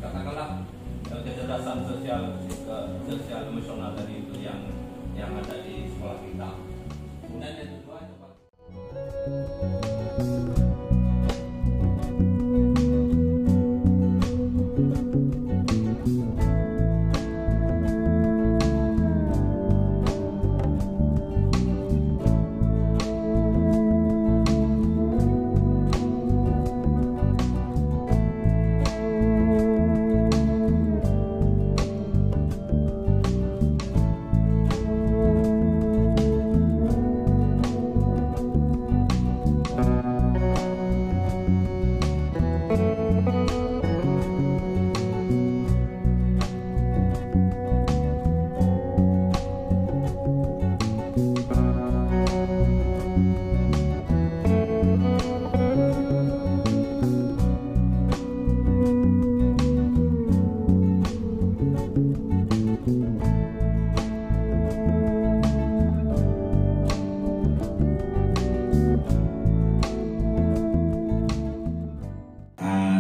Katakanlah kecerdasan sosial emosional tadi itu yang ada di sekolah kita. Kemudian yang kedua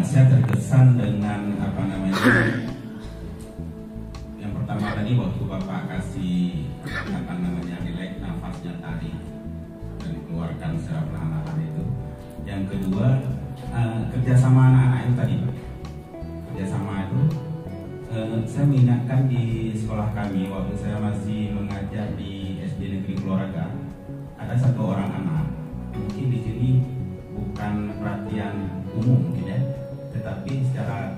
saya terkesan dengan yang pertama tadi waktu Bapak kasih relax nafasnya tadi dan keluarkan secara perlahan-lahan itu. Yang kedua kerjasama anak-anak itu tadi, kerjasama itu saya mengingatkan di sekolah kami waktu saya masih mengajar di SD Negeri Keluarga, ada satu orang anak mungkin di sini bukan perhatian umum mungkin ya, tetapi secara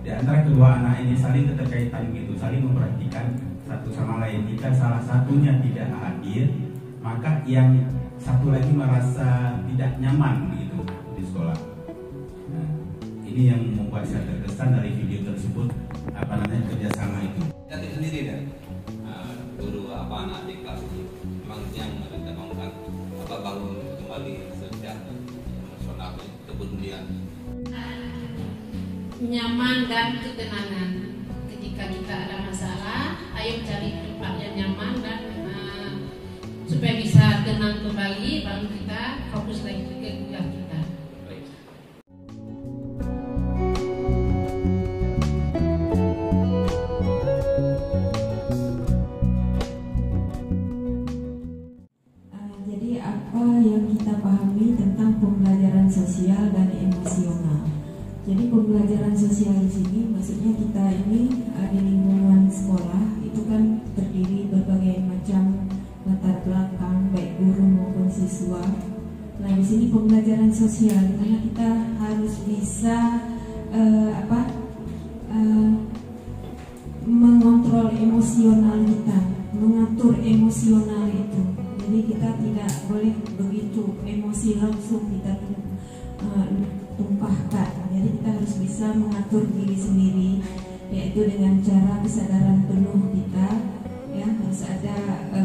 di antara kedua anak ini saling keterkaitan gitu, saling memperhatikan satu sama lain. Jika salah satunya tidak hadir, maka yang satu lagi merasa tidak nyaman gitu di sekolah. Nah, ini yang membuat saya terkesan dari video tersebut, kerjasama itu. Jadi sendiri deh, guru anak di kelas ini memang yang kita bangunkan bangun kembali sosial emosional kepedulian. Nyaman dan ketenangan. Ketika kita ada masalah, ayo cari tempat yang nyaman dan supaya bisa tenang kembali, baru kita fokus lagi ke kuliah kita. Jadi apa yang kita pahami tentang pembelajaran sosial dan emosional? Jadi pembelajaran sosial di sini maksudnya kita ini di lingkungan sekolah itu kan terdiri berbagai macam latar belakang baik guru maupun siswa. Nah di sini pembelajaran sosial karena kita harus bisa mengontrol emosional kita, mengatur emosional itu. Jadi kita tidak boleh begitu emosi langsung kita tumpahkan. Jadi kita harus bisa mengatur diri sendiri, yaitu dengan cara kesadaran penuh kita, ya harus ada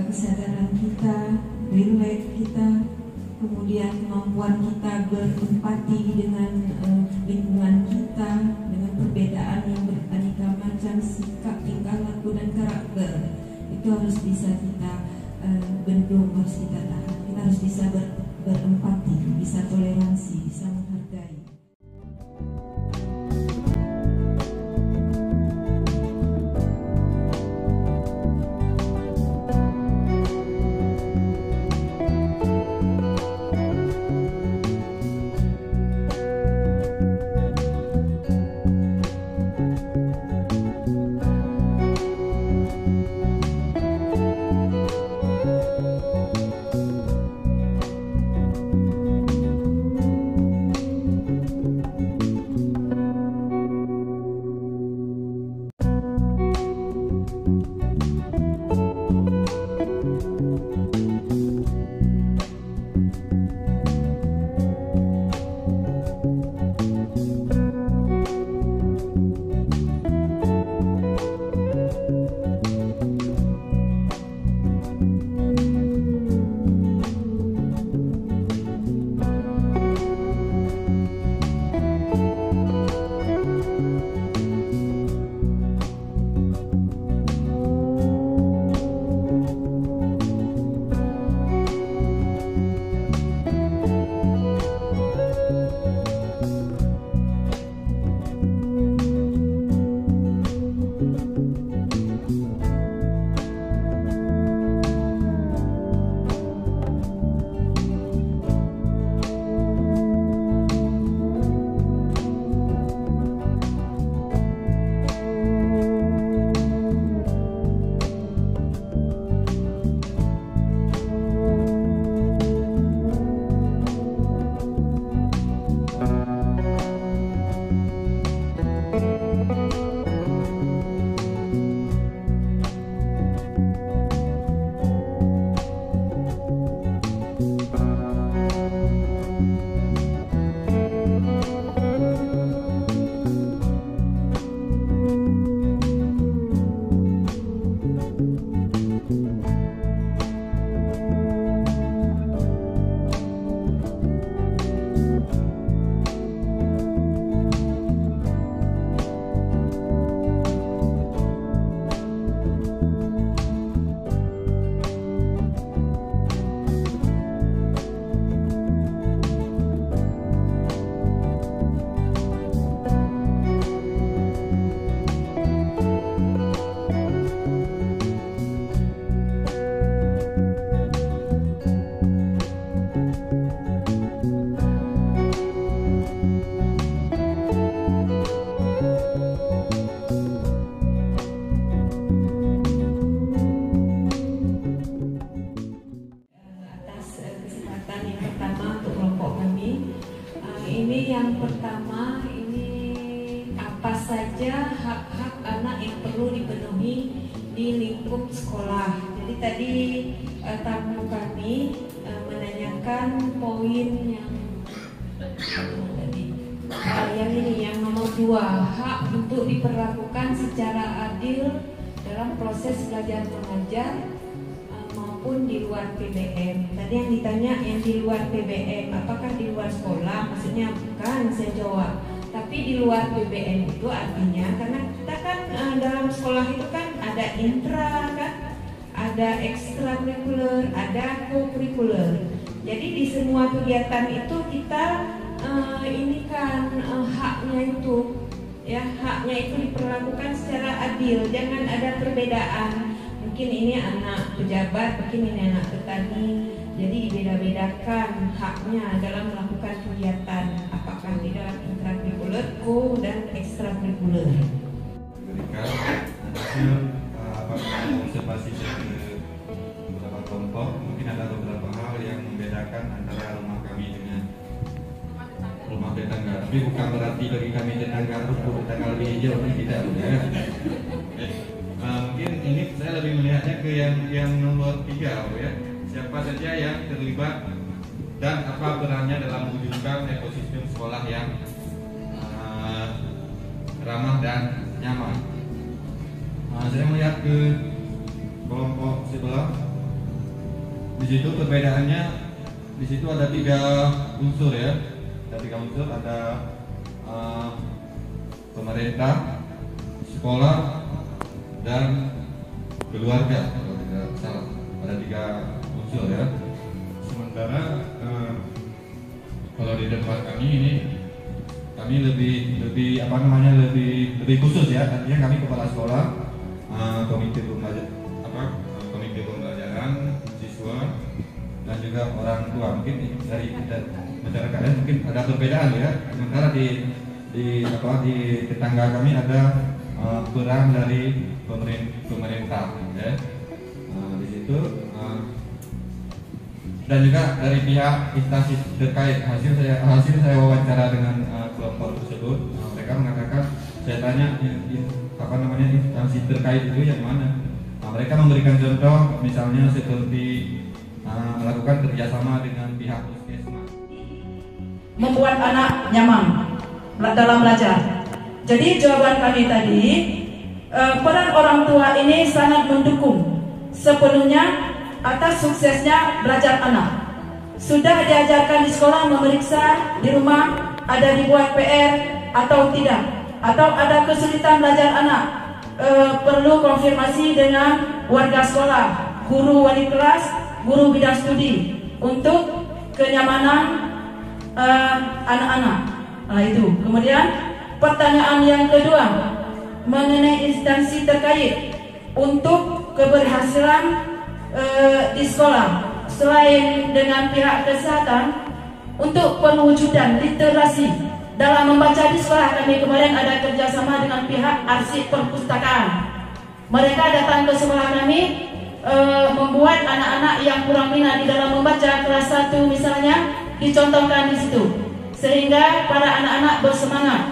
kesadaran kita, relax kita, kemudian kemampuan kita berempati dengan lingkungan kita, dengan perbedaan yang beraneka macam sikap, tingkah laku dan karakter. Itu harus bisa kita bendung, harus kita tahan. Kita harus bisa berempati, bisa toleransi, bisa menghargai. pertama ini apa saja hak-hak anak yang perlu dipenuhi di lingkup sekolah. Jadi tadi tamu kami menanyakan poin yang ini, yang nomor 2, hak untuk diperlakukan secara adil dalam proses belajar mengajar maupun di luar PBM. Tadi yang ditanya yang di luar PBM, apakah di luar sekolah? Maksudnya bukan, saya jawab. Tapi di luar PBM itu artinya karena kita kan dalam sekolah itu kan ada intra kan, ada ekstrakurikuler, ada kokurikuler. Jadi di semua kegiatan itu kita ini kan haknya itu, ya haknya itu diperlakukan secara adil, jangan ada perbedaan. Mungkin ini anak pejabat, mungkin ini anak petani, jadi dibeda-bedakan haknya dalam melakukan kegiatan, apakah di dalam intrakurikuler, ko dan ekstrakurikuler. Berikan hasil observasi ke beberapa kelompok, mungkin ada beberapa hal yang membedakan antara rumah kami dengan rumah tetangga. Tapi bukan berarti bagi kami tetangga tetangga lebih hijau, tidak ya. Mungkin ini saya lebih melihatnya ke yang nomor 3 ya. Siapa saja yang terlibat dan apa perannya dalam mewujudkan ekosistem sekolah yang ramah dan nyaman. Saya melihat ke kelompok sebelah. Di situ perbedaannya, di situ ada 3 unsur ya. Ada 3 unsur, ada pemerintah, sekolah, dan keluarga. Kalau tidak salah, ada 3 unsur ya. Sementara kalau di tempat kami ini, kami lebih apa namanya lebih khusus ya. Artinya kami kepala sekolah, komite pembelajaran siswa dan juga orang tua. Mungkin dari masyarakat mungkin ada perbedaan ya. Sementara di tetangga kami ada peran dari pemerintah ya. Di situ dan juga dari pihak instansi terkait. Hasil saya wawancara dengan kelompok tersebut, mereka mengatakan, saya tanya instansi terkait itu yang mana. Mereka memberikan contoh misalnya seperti melakukan kerjasama dengan pihak puskesmas, membuat anak nyaman dalam belajar. Jadi jawaban kami tadi, peran orang tua ini sangat mendukung sepenuhnya atas suksesnya belajar anak. Sudah diajarkan di sekolah memeriksa di rumah, ada dibuat PR atau tidak, atau ada kesulitan belajar anak, perlu konfirmasi dengan warga sekolah, guru wali kelas, guru bidang studi untuk kenyamanan anak-anak. Itu. Kemudian pertanyaan yang kedua mengenai instansi terkait untuk keberhasilan di sekolah, selain dengan pihak kesehatan, untuk perwujudan literasi dalam membaca di sekolah, kami kemarin ada kerjasama dengan pihak arsip perpustakaan. Mereka datang ke sekolah kami, membuat anak-anak yang kurang minat di dalam membaca kelas 1 misalnya dicontohkan di situ, sehingga para anak-anak bersemangat.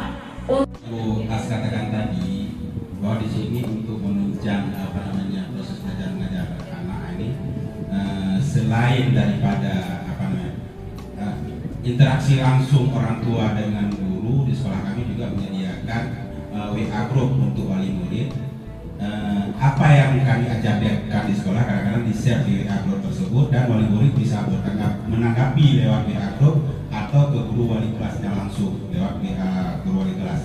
Bu As katakan tadi bahwa di sini untuk menunjang proses belajar mengajar anak ini, selain daripada interaksi langsung orang tua dengan guru, di sekolah kami juga menyediakan WA group untuk wali murid. Apa yang kami ajarkan di sekolah kadang-kadang di-share di WA group tersebut, dan wali murid bisa menanggapi lewat WA group atau ke guru wali kelasnya langsung lewat WA guru wali kelas.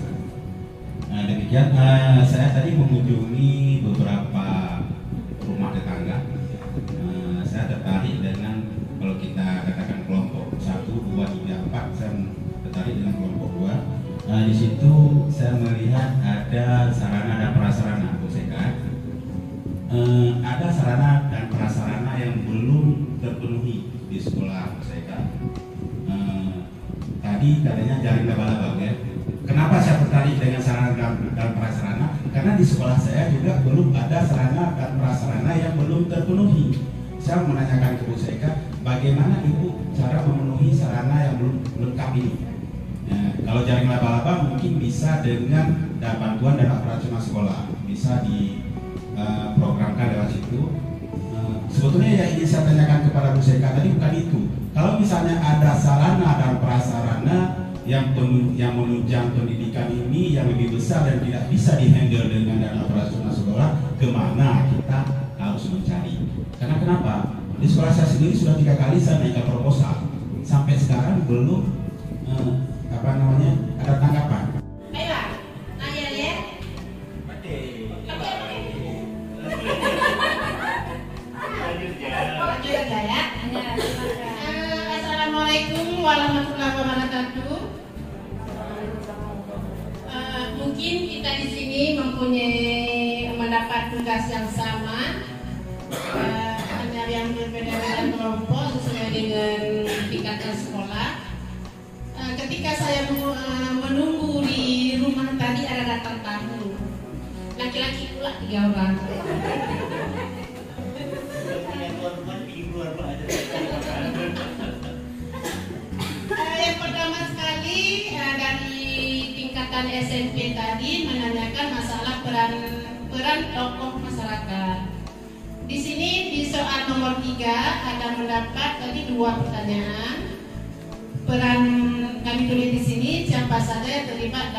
Demikian saya tadi mengunjungi beberapa rumah tetangga. Saya tertarik dengan, kalau kita katakan kelompok 1, 2, 3, 4, saya tertarik dengan kelompok 2. Di situ saya melihat ada sarana dan prasarana, ada sarana dan prasarana yang belum terpenuhi di sekolah saya. Tadi katanya jaring laba-laba ya. Kenapa saya tertarik dengan sarana dan prasarana? Karena di sekolah saya juga belum ada sarana dan prasarana yang belum terpenuhi. Saya menanyakan ke Bu Seka, bagaimana Ibu cara memenuhi sarana yang belum lengkap ini? Kalau jaring laba-laba mungkin bisa dengan bantuan dana operasional sekolah, bisa diprogramkan lewat situ. Sebetulnya yang ingin saya tanyakan kepada Bu Seka tadi bukan itu. Kalau misalnya ada sarana dan prasarana yang menunjang pendidikan ini yang lebih besar dan tidak bisa dihandle dengan dana operasional sekolah, kemana kita harus mencari? Karena kenapa? Di sekolah saya sendiri sudah 3 kali saya naikkan proposal, sampai sekarang belum ada tanggapan. Baiklah, nanya ya. Assalamualaikum warahmatullahi wabarakatuh. Mungkin kita di sini mendapat tugas yang sama, hanya yang berbeda-beda kelompok sesuai dengan tingkatan sekolah. Ketika saya menunggu di rumah tadi ada datang tamu, laki-laki pula 3 orang. Yang pertama sekali dari tingkatan SMP tadi menanyakan masalah peran tokoh masyarakat. Di sini di soal nomor 3 ada mendapat tadi 2 pertanyaan. Peran kami tulis di sini siapa saja yang terlibat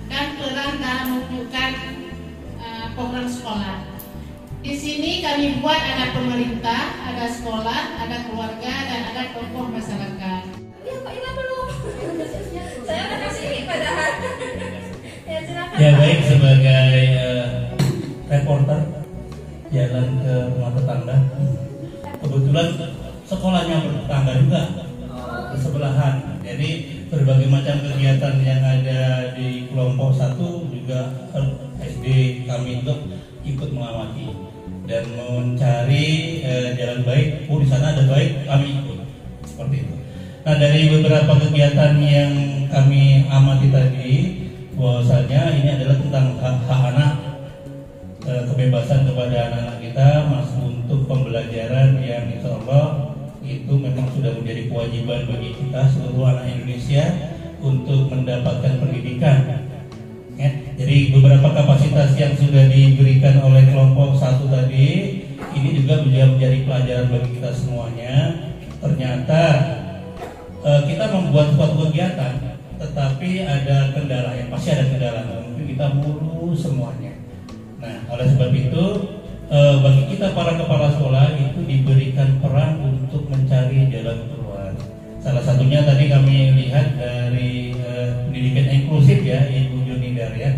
dan peran dalam mewujudkan program sekolah. Di sini kami buat ada pemerintah, ada sekolah, ada keluarga, dan ada tokoh masyarakat. Ya Pak Ina belum. Saya akan kasih padahal. Ya silakan. Ya baik, sebagai reporter jalan ke rumah tetangga. Kebetulan sekolahnya bertetangga juga, sebelahan. Jadi berbagai macam kegiatan yang ada di kelompok 1 juga SD kami itu ikut mengamati dan mencari jalan baik. Oh, di sana ada baik, kami ikut seperti itu. Nah, dari beberapa kegiatan yang kami amati tadi, bahwasanya ini adalah tentang hak anak, kebebasan kepada anak-anak kita masuk untuk pembelajaran yang insya Allah itu memang sudah menjadi kewajiban bagi kita seluruh anak Indonesia untuk mendapatkan pendidikan. Ya, jadi beberapa kapasitas yang sudah diberikan oleh kelompok 1 tadi ini juga menjadi pelajaran bagi kita semuanya. Ternyata kita membuat suatu kegiatan, tetapi ada kendala, yang pasti ada kendala. Mungkin kita mulus semuanya. Nah, oleh sebab itu bagi kita para kepala sekolah itu diberikan peran untuk mencari jalan keluar. Salah satunya tadi kami lihat dari pendidikan inklusif ya, Ibu Junidar ya.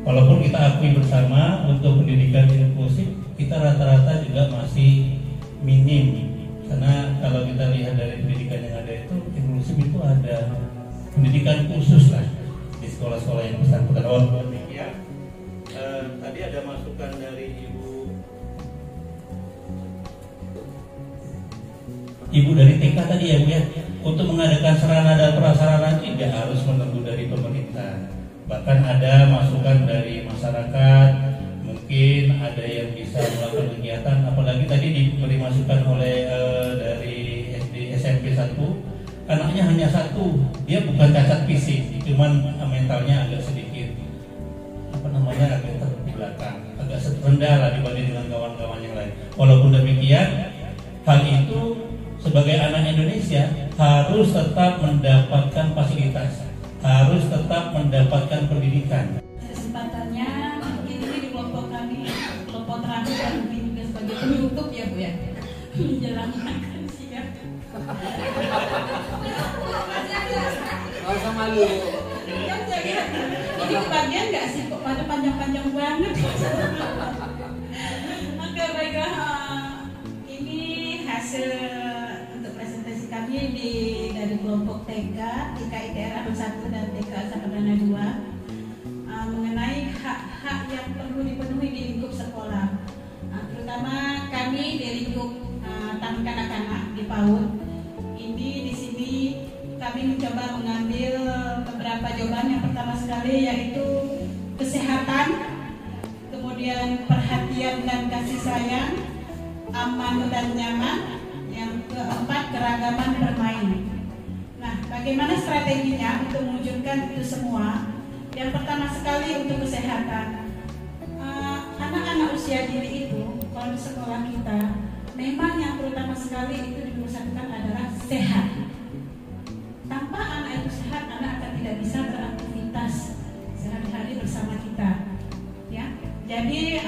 Walaupun kita akui bersama untuk pendidikan inklusif kita rata-rata juga masih minim. Karena kalau kita lihat dari pendidikan yang ada itu, inklusif itu ada pendidikan khusus lah di sekolah-sekolah yang bersangkutan. Oh, demikian. Tadi ada masukan dari Ibu dari TK tadi ya Bu ya, untuk mengadakan sarana dan prasarana tidak harus menunggu dari pemerintah. Bahkan ada masukan dari masyarakat, mungkin ada yang bisa melakukan kegiatan. Apalagi tadi diberi masukan oleh dari SD SMP 1, anaknya hanya 1, dia bukan cacat fisik, cuman mentalnya agak sedikit agak terbelakang, agak rendah lah dibanding dengan kawan-kawan yang lain. Walaupun demikian, hal itu sebagai anak Indonesia harus tetap mendapatkan fasilitas, harus tetap mendapatkan pendidikan. Kesempatannya mungkin ini di kelompok kami, kelompok terakhir dan mungkin juga sebagai penutup ya Bu ya, menjelang makan siang. Gak usah malu. Ini kebagian nggak sih kok pada panjang-panjang banget. Oke baiklah, ini hasil kami dari kelompok TK ITR 1 dan TK Sakadana 2 mengenai hak-hak yang perlu dipenuhi di lingkup sekolah, terutama kami di lingkup taman kanak-kanak di PAUD. Ini di sini kami mencoba mengambil beberapa jawaban. Yang pertama sekali yaitu kesehatan, kemudian perhatian dan kasih sayang, aman dan nyaman. Yang keempat, keragaman bermain. Nah, Nah, bagaimana strateginya untuk mewujudkan itu semua? Yang pertama sekali untuk kesehatan. Anak-anak usia dini itu, kalau di sekolah kita, memang yang terutama sekali itu dipersatukan adalah sehat. Tanpa anak itu sehat, anak akan tidak bisa beraktivitas sehari-hari bersama kita. Ya, jadi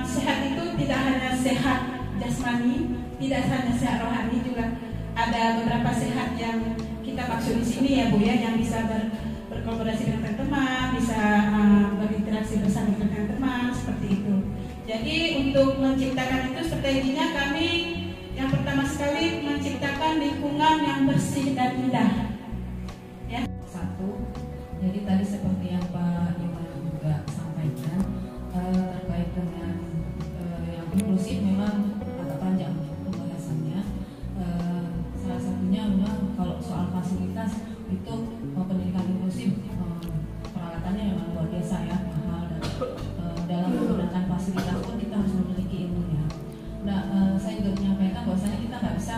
sehat itu tidak hanya sehat jasmani, tidak hanya sehat rohani, juga ada beberapa sehat yang kita maksud di sini ya Bu ya, yang bisa berkolaborasi dengan teman-teman, bisa berinteraksi bersama dengan teman-teman seperti itu. Jadi untuk menciptakan itu strateginya kami yang pertama sekali menciptakan lingkungan yang bersih dan indah. Ya. Satu, jadi tadi seperti yang Pak Iwan juga sampaikan terkait dengan yang inklusif memang agak panjang pembahasannya. Salah satunya memang kalau soal fasilitas itu pendidikan inklusif peralatannya memang luar biasa ya, mahal, dan dalam menggunakan fasilitas pun kita harus memiliki ilmunya. Nah, saya juga menyampaikan bahwasanya kita nggak bisa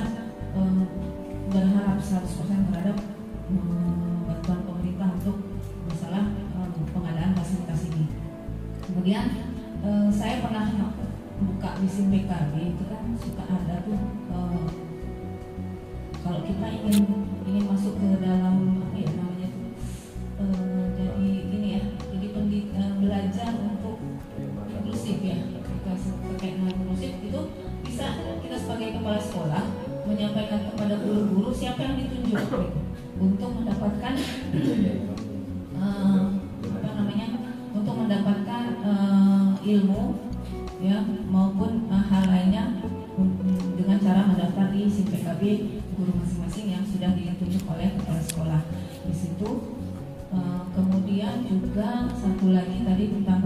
berharap 100% terhadap bantuan pemerintah untuk masalah pengadaan fasilitas ini. Kemudian saya pernah buka di SIM PKB itu kan suka ada tuh kalau kita ingin masuk ke dalam apa ya namanya tuh jadi ini ya, jadi belajar untuk inklusif ya, terkait dengan inklusif itu bisa kita sebagai kepala sekolah menyampaikan kepada guru-guru siapa yang ditunjuk gitu, untuk mendapatkan apa namanya, untuk mendapatkan ilmu ya maupun hal lainnya dengan cara mendaftar di SIM PKB guru masing-masing yang sudah ditunjuk oleh kepala sekolah di situ. Kemudian juga satu lagi tadi tentang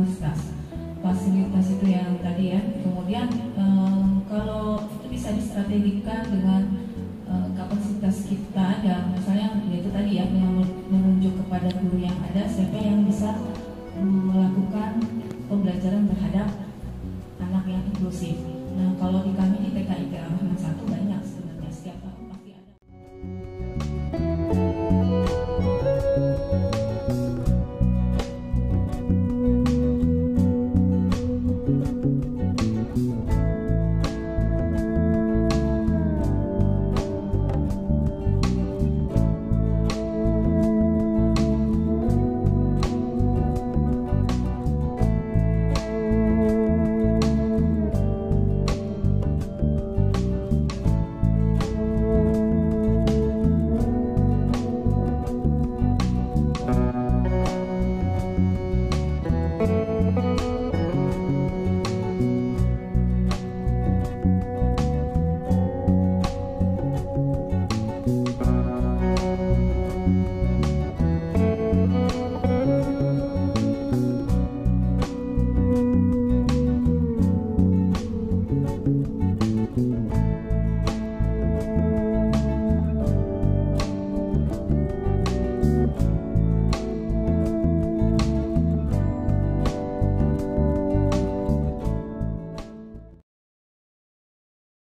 fasilitas itu yang tadi ya. Kemudian kalau itu bisa distrategikan dengan kapasitas kita, dan misalnya yaitu tadi ya yang menunjuk kepada guru yang ada siapa yang bisa melakukan pembelajaran terhadap anak yang inklusif. Nah, kalau di kami di TKI Rahman 1 banyak sebenarnya setiap tahun.